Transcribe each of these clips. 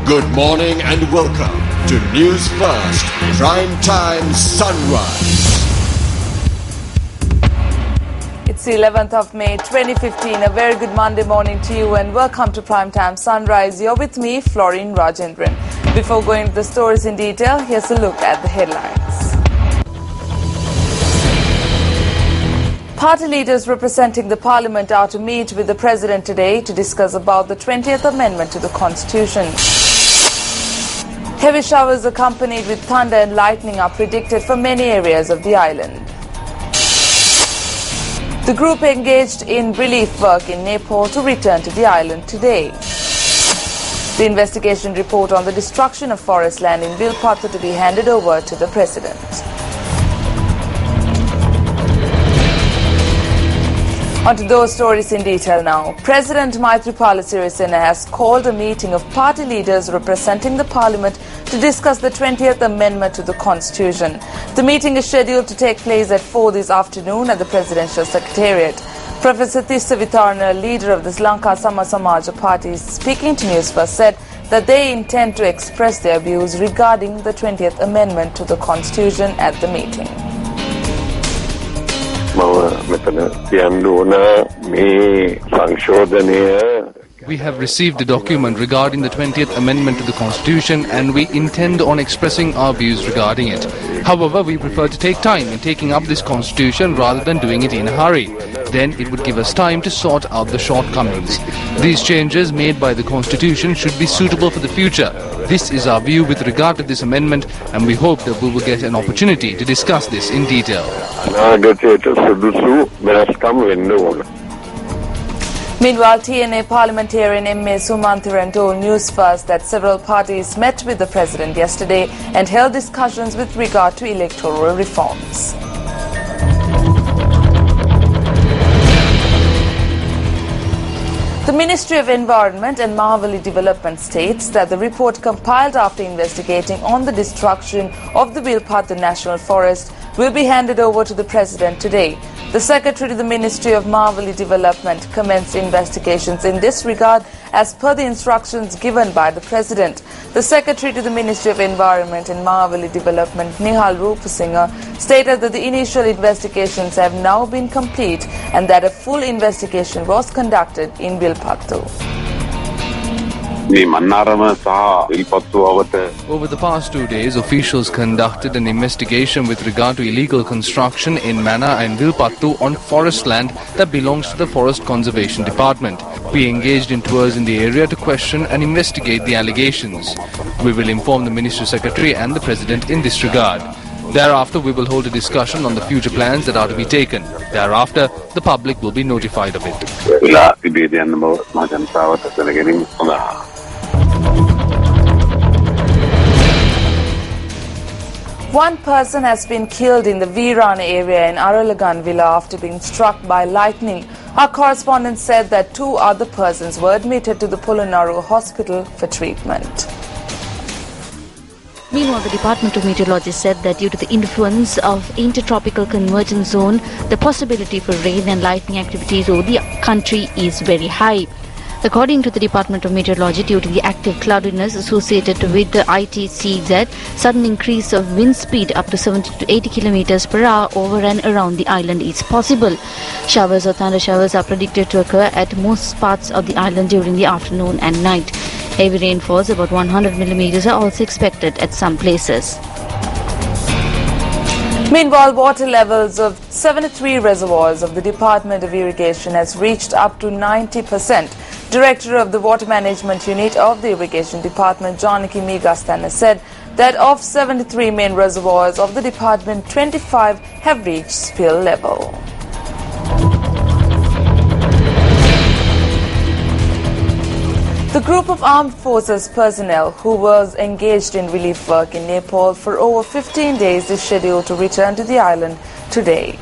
Good morning and welcome to News First Prime Time Sunrise. It's the 11th of May 2015. A very good Monday morning to you and welcome to Prime Time Sunrise. You're with me, Florine Rajendran. Before going to the stories in detail, here's a look at the headlines. Party leaders representing the Parliament are to meet with the President today to discuss about the 20th Amendment to the Constitution. Heavy showers accompanied with thunder and lightning are predicted for many areas of the island. The group engaged in relief work in Nepal to return to the island today. The investigation report on the destruction of forest land in Vilpattu to be handed over to the President. On to those stories in detail now. President Maithripala Sirisena has called a meeting of party leaders representing the Parliament to discuss the 20th Amendment to the Constitution. The meeting is scheduled to take place at 4 this afternoon at the Presidential Secretariat. Professor Tissa Vitarna, leader of the Lanka Samaja party, speaking to Newsfirst, said that they intend to express their views regarding the 20th Amendment to the Constitution at the meeting. We have received a document regarding the 20th Amendment to the Constitution and we intend on expressing our views regarding it. However, we prefer to take time in taking up this Constitution rather than doing it in a hurry. Then it would give us time to sort out the shortcomings. These changes made by the Constitution should be suitable for the future. This is our view with regard to this amendment and we hope that we will get an opportunity to discuss this in detail. Meanwhile, TNA parliamentarian M.A. Sumanthiran told Newsfirst that several parties met with the President yesterday and held discussions with regard to electoral reforms. The Ministry of Environment and Mahavali Development states that the report compiled after investigating on the destruction of the Vilpattu National Forest will be handed over to the President today. The Secretary to the Ministry of Mahavali Development commenced investigations in this regard as per the instructions given by the President. The Secretary to the Ministry of Environment and Mahavali Development, Nihal Rupasinghe, stated that the initial investigations have now been complete and that a full investigation was conducted in Vilpattu. Over the past 2 days, officials conducted an investigation with regard to illegal construction in Mana and Vilpattu on forest land that belongs to the Forest Conservation Department. We engaged in tours in the area to question and investigate the allegations. We will inform the Ministry Secretary and the President in this regard. Thereafter, we will hold a discussion on the future plans that are to be taken. Thereafter, the public will be notified of it. One person has been killed in the Veerana area in Aralagan Villa after being struck by lightning. Our correspondent said that 2 other persons were admitted to the Polonnaruwa hospital for treatment. Meanwhile, the Department of Meteorology said that due to the influence of intertropical convergence zone, the possibility for rain and lightning activities over the country is very high. According to the Department of Meteorology, due to the active cloudiness associated with the ITCZ, sudden increase of wind speed up to 70 to 80 kilometers per hour over and around the island is possible. Showers or thunder showers are predicted to occur at most parts of the island during the afternoon and night. Heavy rainfalls, about 100 millimeters, are also expected at some places. Meanwhile, water levels of 73 reservoirs of the Department of Irrigation has reached up to 90%. Director of the Water Management Unit of the Irrigation Department, Janaki Megastana, said that of 73 main reservoirs of the department, 25 have reached spill level. The group of armed forces personnel who was engaged in relief work in Nepal for over 15 days is scheduled to return to the island today.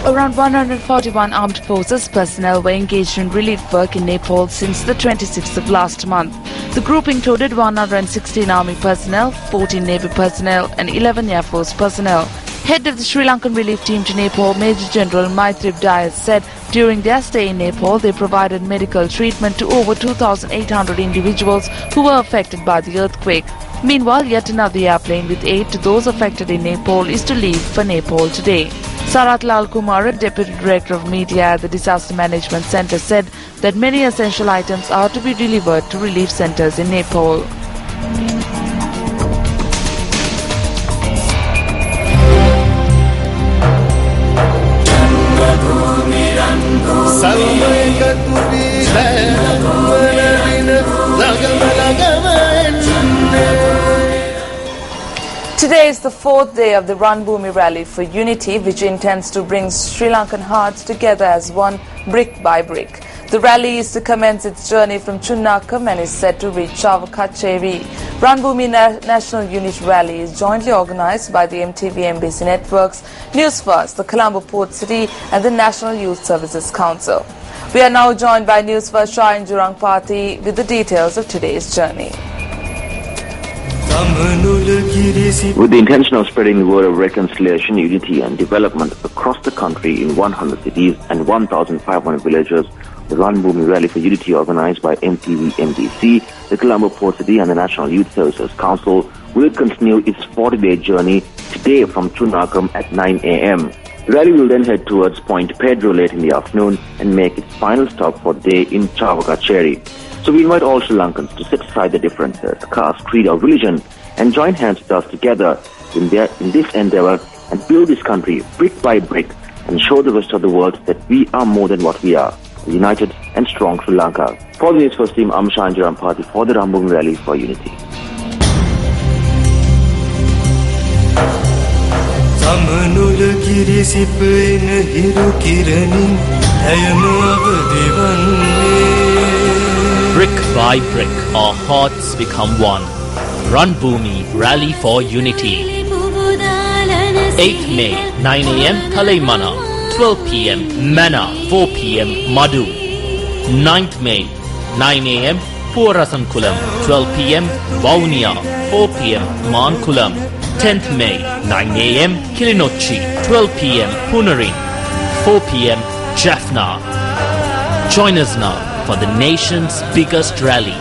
Around 141 armed forces personnel were engaged in relief work in Nepal since the 26th of last month. The group included 116 army personnel, 14 navy personnel and 11 air force personnel. Head of the Sri Lankan relief team to Nepal, Major General Maitrip Dias, said during their stay in Nepal, they provided medical treatment to over 2,800 individuals who were affected by the earthquake. Meanwhile, yet another airplane with aid to those affected in Nepal is to leave for Nepal today. Sarat Lal Kumar, Deputy Director of Media at the Disaster Management Centre, said that many essential items are to be delivered to relief centres in Nepal. Today is the fourth day of the Ranbhoomi Rally for Unity, which intends to bring Sri Lankan hearts together as one, brick by brick. The rally is to commence its journey from Chunnakam and is set to reach Chavakacheri. Ranbhoomi National Unity Rally is jointly organised by the MTV-MBC Networks, Newsfirst, the Colombo Port City and the National Youth Services Council. We are now joined by Newsfirst Shah Jurang Party with the details of today's journey. With the intention of spreading the word of reconciliation, unity and development across the country in 100 cities and 1,500 villages, the Ranbhoomi Rally for Unity, organised by MTV-MBC, the Colombo Port City and the National Youth Services Council, will continue its 40-day journey today from Chunnakam at 9 a.m. The rally will then head towards Point Pedro late in the afternoon and make its final stop for the day in Chavakacheri. So we invite all Sri Lankans to set aside their differences, caste, creed or religion, and join hands with us together in this endeavour and build this country brick by brick and show the rest of the world that we are more than what we are, a united and strong Sri Lanka. For the Newsfirst team, I'm Shah Jurang Party for the Ranbhoomi Rally for Unity. Brick by brick, our hearts become one. Ranbhoomi Rally for Unity. 8th May, 9 a.m. Kalaimana, 12 p.m. Mana, 4 p.m. Madhu. 9th May, 9 a.m. Purasankulam, 12 p.m. Vaunia, 4 p.m. Mankulam. 10th May, 9 a.m. Kilinochi, 12 p.m. Punarin, 4 p.m. Jaffna. Join us now for the nation's biggest rally,